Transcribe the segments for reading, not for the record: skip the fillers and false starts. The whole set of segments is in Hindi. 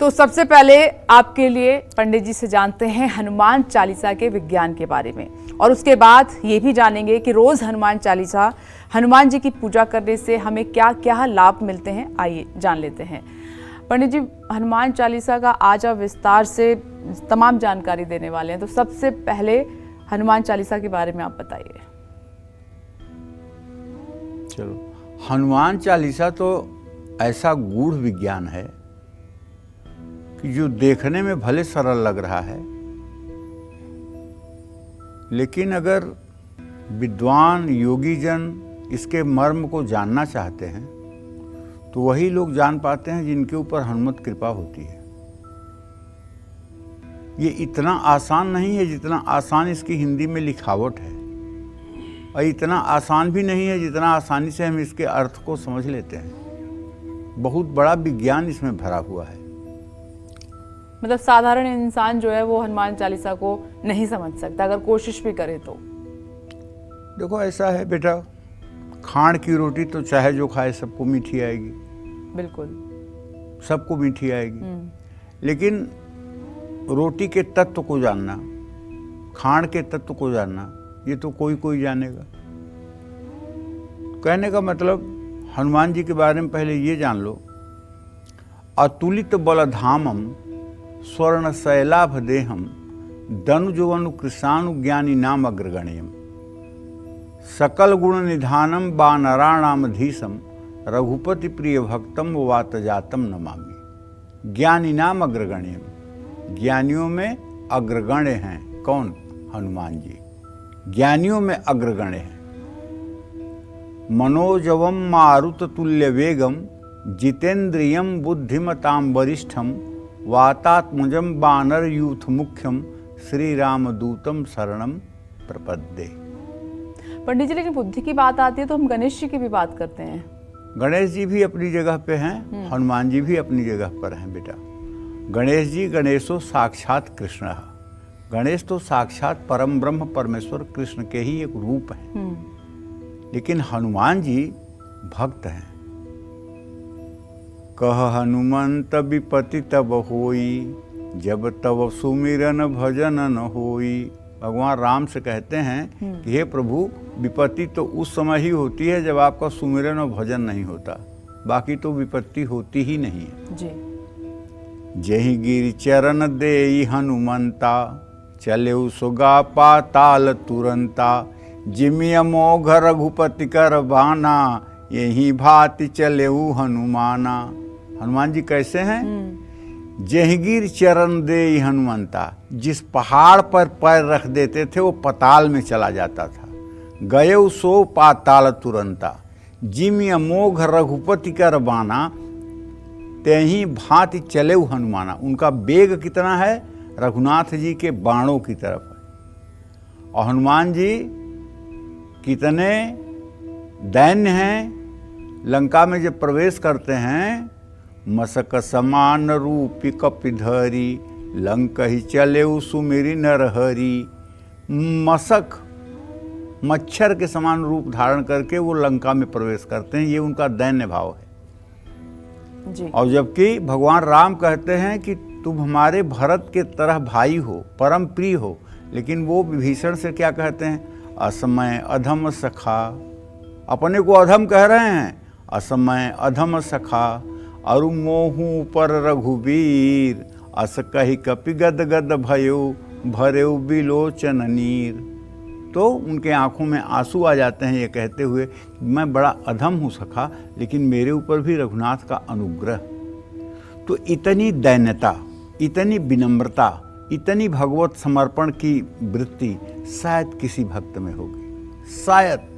तो सबसे पहले आपके लिए पंडित जी से जानते हैं हनुमान चालीसा के विज्ञान के बारे में, और उसके बाद ये भी जानेंगे कि रोज हनुमान चालीसा, हनुमान जी की पूजा करने से हमें क्या क्या लाभ मिलते हैं। आइए जान लेते हैं। पंडित जी, हनुमान चालीसा का आज आप विस्तार से तमाम जानकारी देने वाले हैं, तो सबसे पहले हनुमान चालीसा के बारे में आप बताइए। चलो, हनुमान चालीसा तो ऐसा गूढ़ विज्ञान है कि जो देखने में भले सरल लग रहा है, लेकिन अगर विद्वान योगी जन इसके मर्म को जानना चाहते हैं तो वही लोग जान पाते हैं जिनके ऊपर हनुमत कृपा होती है। ये इतना आसान नहीं है जितना आसान इसकी हिंदी में लिखावट है, और इतना आसान भी नहीं है जितना आसानी से हम इसके अर्थ को समझ लेते हैं। बहुत बड़ा विज्ञान इसमें भरा हुआ है। मतलब साधारण इंसान जो है वो हनुमान चालीसा को नहीं समझ सकता, अगर कोशिश भी करे तो। देखो, ऐसा है बेटा, खांड की रोटी तो चाहे जो खाए सबको मीठी आएगी। बिल्कुल, सबको मीठी आएगी, लेकिन रोटी के तत्व को जानना, खांड के तत्व को जानना, ये तो कोई कोई जानेगा। कहने का मतलब, हनुमान जी के बारे में पहले ये जान लो, अतुलित बलधामम स्वर्ण शैलाभ देहम दनुजवनु कृषाणु ज्ञानी नाम अग्रगण्यम सकल गुण निधानम वानराणामधीशम रघुपति प्रिय भक्तम वात जातम नमामि। ज्ञानी नाम अग्रगण्यम, ज्ञानियों में अग्रगण्य हैं। कौन? हनुमान जी ज्ञानियों में अग्रगण्य हैं। मनोजवम मारुत तुल्य वेगम जितेंद्रियम बुद्धिमताम वरिष्ठम वातात्मजम बानर यूथ मुख्यम श्री राम दूतम शरणम प्रपद्ये। पंडित जी, लेकिन बुद्धि की बात आती है तो हम गणेश जी की भी बात करते हैं। गणेश जी भी अपनी जगह पे हैं, हनुमान जी भी अपनी जगह पर हैं बेटा। गणेश जी, गणेशो साक्षात कृष्ण है। गणेश तो साक्षात परम ब्रह्म परमेश्वर कृष्ण के ही एक रूप हैं, लेकिन हनुमान जी भक्त हैं। कह हनुमंत विपति तब होई, जब तब सुमिरन भजन न होई। भगवान राम से कहते हैं कि हे प्रभु, विपत्ति तो उस समय ही होती है जब आपका सुमिरन और भजन नहीं होता, बाकी तो विपत्ति होती ही नहीं है जी। जही गिर चरण देई हनुमंता, चले सुगा पाताल तुरंता। जिमि अमोघ रघुपति कर बाना, यही भांति चले हनुमाना। हनुमान जी कैसे हैं? जहगीर चरण दे हनुमंता, जिस पहाड़ पर पैर रख देते थे वो पताल में चला जाता था। गये सो पाताल तुरंता। जिमि अमोघ रघुपति कर बाना, तेही भांति चले हनुमाना। उनका वेग कितना है? रघुनाथ जी के बाणों की तरफ है। और हनुमान जी कितने दैन्य हैं। लंका में जब प्रवेश करते हैं, मसक समान रूपी कपिधरी, लंक ही चले सुमिरी नरहरी। मसक, मच्छर के समान रूप धारण करके वो लंका में प्रवेश करते हैं। ये उनका दैन्य भाव है जी। और जबकि भगवान राम कहते हैं कि तुम हमारे भरत के तरह भाई हो, परम प्रिय हो, लेकिन वो विभीषण से क्या कहते हैं? असमय अधम सखा। अपने को अधम कह रहे हैं, असमय अधम सखा। अरु मोहू पर रघुवीर, अस कही कपि गद गद भयो, भरेउ बिलोचन नीर। तो उनके आंखों में आंसू आ जाते हैं ये कहते हुए, मैं बड़ा अधम हूँ सखा, लेकिन मेरे ऊपर भी रघुनाथ का अनुग्रह। तो इतनी दैन्यता, इतनी विनम्रता, इतनी भगवत समर्पण की वृत्ति शायद किसी भक्त में होगी। शायद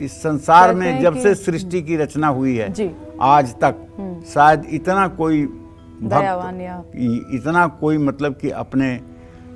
इस संसार में जब से सृष्टि की रचना हुई है जी, आज तक शायद इतना कोई दयावान या इतना कोई मतलब कि अपने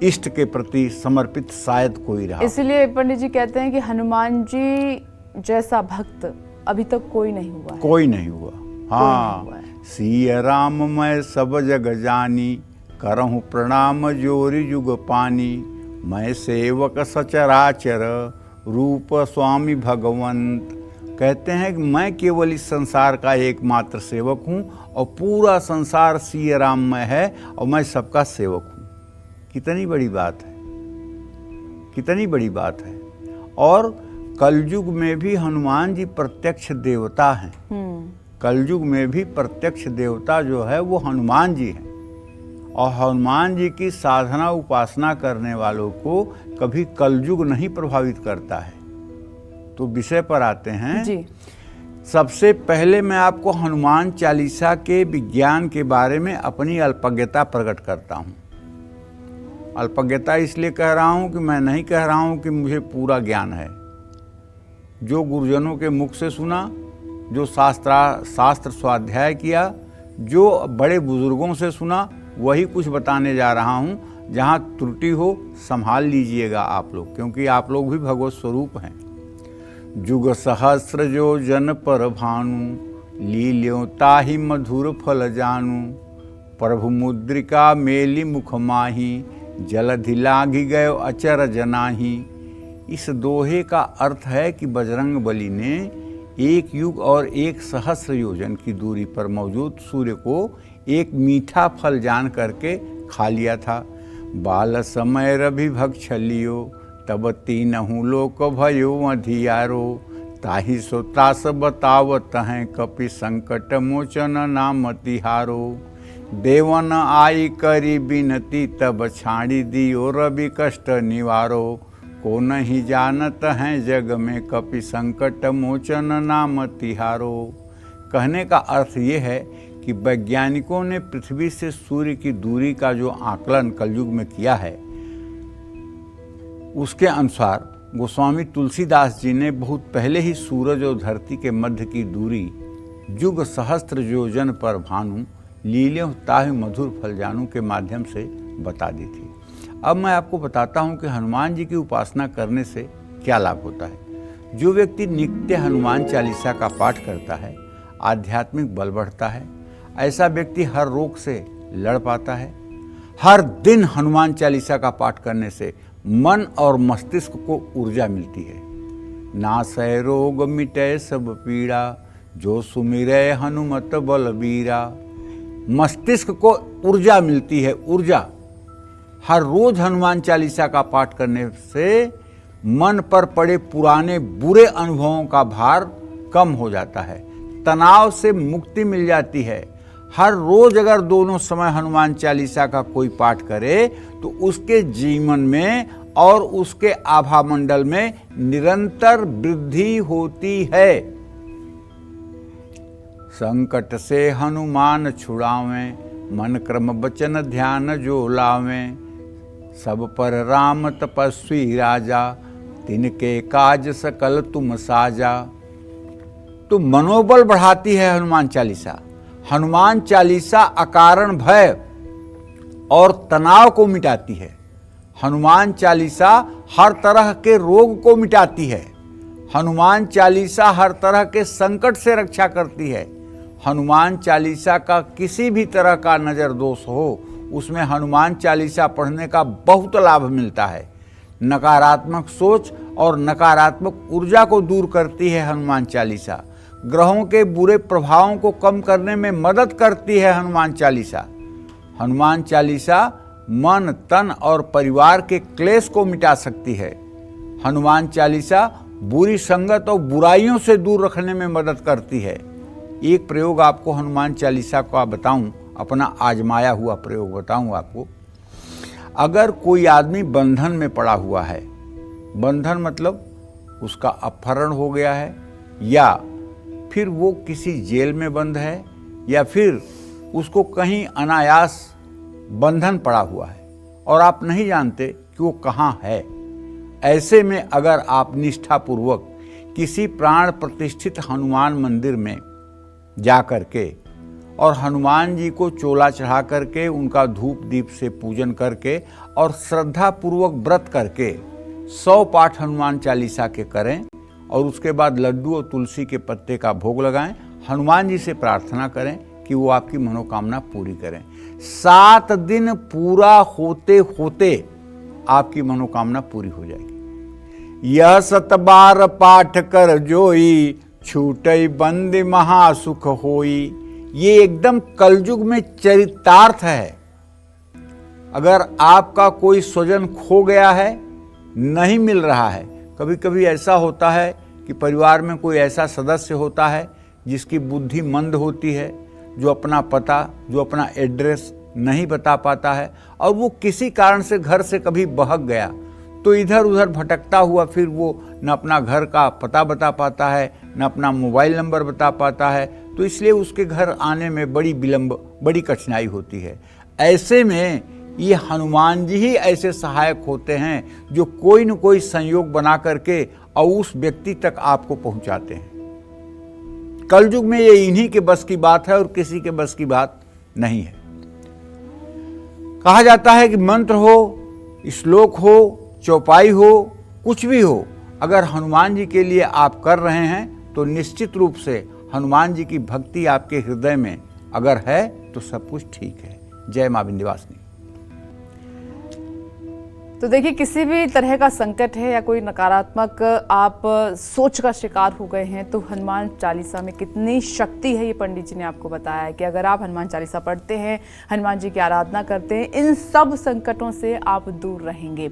इष्ट के प्रति समर्पित शायद कोई रहा। इसलिए पंडित जी कहते हैं कि हनुमान जी जैसा भक्त अभी तक कोई नहीं हुआ है। कोई नहीं हुआ। हाँ, सिय राम मैं सब जग जानी, करहूँ प्रणाम जोरी जुग पानी। मैं सेवक सचराचर, रूप स्वामी भगवंत, कहते हैं कि मैं केवल इस संसार का एकमात्र सेवक हूँ और पूरा संसार सिया राममय है और मैं सबका सेवक हूँ। कितनी बड़ी बात है, कितनी बड़ी बात है। और कलयुग में भी हनुमान जी प्रत्यक्ष देवता हैं। कलयुग में भी प्रत्यक्ष देवता जो है वो हनुमान जी हैं। और हनुमान जी की साधना उपासना करने वालों को कभी कलयुग नहीं प्रभावित करता है। तो विषय पर आते हैं जी। सबसे पहले मैं आपको हनुमान चालीसा के विज्ञान के बारे में अपनी अल्पज्ञता प्रकट करता हूँ। अल्पज्ञता इसलिए कह रहा हूँ कि मैं नहीं कह रहा हूँ कि मुझे पूरा ज्ञान है। जो गुरुजनों के मुख से सुना, जो शास्त्र स्वाध्याय किया, जो बड़े बुजुर्गों से सुना, वही कुछ बताने जा रहा हूँ। जहाँ त्रुटि हो संभाल लीजिएगा आप लोग, क्योंकि आप लोग भी भगवत स्वरूप हैं। जुग सहस्र जो जन पर भानु, लील्यों ताहि मधुर फल जानू। प्रभु मुद्रिका मेली मुख माही, जलधि लागी गयो अचर जनाही। इस दोहे का अर्थ है कि बजरंग बली ने एक युग और एक सहस्र योजन की दूरी पर मौजूद सूर्य को एक मीठा फल जान करके खा लिया था। बाल समय रवि भक्षलियो, तब तीनहु लोक भयो अधियारो। ताहि सो त्रास बतावत हैं, कपि संकट मोचन नाम तिहारो। देवन आई करी बिनती, तब छाड़ी दियो रवि कष्ट निवारो। को नहीं जानत हैं जग में, कपि संकट मोचन नाम तिहारो। कहने का अर्थ ये है कि वैज्ञानिकों ने पृथ्वी से सूर्य की दूरी का जो आकलन कलयुग में किया है, उसके अनुसार गोस्वामी तुलसीदास जी ने बहुत पहले ही सूरज और धरती के मध्य की दूरी युग सहस्त्र योजन पर भानु, लील्यों ताहि मधुर फल जानू के माध्यम से बता दी थी। अब मैं आपको बताता हूँ कि हनुमान जी की उपासना करने से क्या लाभ होता है। जो व्यक्ति नित्य हनुमान चालीसा का पाठ करता है, आध्यात्मिक बल बढ़ता है। ऐसा व्यक्ति हर रोग से लड़ पाता है। हर दिन हनुमान चालीसा का पाठ करने से मन और मस्तिष्क को ऊर्जा मिलती है। नासै रोग मिटै सब पीड़ा, जो सुमिरै हनुमत बलबीरा। मस्तिष्क को ऊर्जा मिलती है, ऊर्जा। हर रोज हनुमान चालीसा का पाठ करने से मन पर पड़े पुराने बुरे अनुभवों का भार कम हो जाता है, तनाव से मुक्ति मिल जाती है। हर रोज अगर दोनों समय हनुमान चालीसा का कोई पाठ करे तो उसके जीवन में और उसके आभा मंडल में निरंतर वृद्धि होती है। संकट से हनुमान छुड़ावें, मन क्रम वचन ध्यान जो लावें। सब पर राम तपस्वी राजा, तिनके काज सकल तुम साजा। तो मनोबल बढ़ाती है हनुमान चालीसा। हनुमान चालीसा अकारण भय और तनाव को मिटाती है। हनुमान चालीसा हर तरह के रोग को मिटाती है। हनुमान चालीसा हर तरह के संकट से रक्षा करती है। हनुमान चालीसा का किसी भी तरह का नज़र दोष हो, उसमें हनुमान चालीसा पढ़ने का बहुत लाभ मिलता है। नकारात्मक सोच और नकारात्मक ऊर्जा को दूर करती है हनुमान चालीसा। ग्रहों के बुरे प्रभावों को कम करने में मदद करती है हनुमान चालीसा। हनुमान चालीसा मन, तन और परिवार के क्लेश को मिटा सकती है। हनुमान चालीसा बुरी संगत और बुराइयों से दूर रखने में मदद करती है। एक प्रयोग आपको हनुमान चालीसा का बताऊं, अपना आजमाया हुआ प्रयोग बताऊं आपको। अगर कोई आदमी बंधन में पड़ा हुआ है, बंधन मतलब उसका अपहरण हो गया है, या फिर वो किसी जेल में बंद है, या फिर उसको कहीं अनायास बंधन पड़ा हुआ है और आप नहीं जानते कि वो कहाँ है। ऐसे में अगर आप निष्ठापूर्वक किसी प्राण प्रतिष्ठित हनुमान मंदिर में जा करके और हनुमान जी को चोला चढ़ा करके, उनका धूप दीप से पूजन करके और श्रद्धा पूर्वक व्रत करके 100 पाठ हनुमान चालीसा के करें और उसके बाद लड्डू और तुलसी के पत्ते का भोग लगाएं, हनुमान जी से प्रार्थना करें कि वो आपकी मनोकामना पूरी करें। 7 दिन पूरा होते होते आपकी मनोकामना पूरी हो जाएगी। यह 7 बार पाठ कर जोई, छूटई बंद महासुख होई। ये एकदम कलयुग में चरितार्थ है। अगर आपका कोई स्वजन खो गया है, नहीं मिल रहा है, कभी कभी ऐसा होता है कि परिवार में कोई ऐसा सदस्य होता है जिसकी बुद्धि मंद होती है, जो अपना पता, जो अपना एड्रेस नहीं बता पाता है, और वो किसी कारण से घर से कभी बहक गया तो इधर उधर भटकता हुआ फिर वो न अपना घर का पता बता पाता है, न अपना मोबाइल नंबर बता पाता है, तो इसलिए उसके घर आने में बड़ी विलंब, बड़ी कठिनाई होती है। ऐसे में ये हनुमान जी ही ऐसे सहायक होते हैं जो कोई न कोई संयोग बना करके और उस व्यक्ति तक आपको पहुंचाते हैं। कलयुग में ये इन्हीं के बस की बात है और किसी के बस की बात नहीं है। कहा जाता है कि मंत्र हो, श्लोक हो, चौपाई हो, कुछ भी हो, अगर हनुमान जी के लिए आप कर रहे हैं तो निश्चित रूप से हनुमान जी की भक्ति आपके हृदय में अगर है तो सब कुछ ठीक है। जय मां विंध्यवासिनी। तो देखिए, किसी भी तरह का संकट है या कोई नकारात्मक आप सोच का शिकार हो गए हैं तो हनुमान चालीसा में कितनी शक्ति है, ये पंडित जी ने आपको बताया है कि अगर आप हनुमान चालीसा पढ़ते हैं, हनुमान जी की आराधना करते हैं, इन सब संकटों से आप दूर रहेंगे।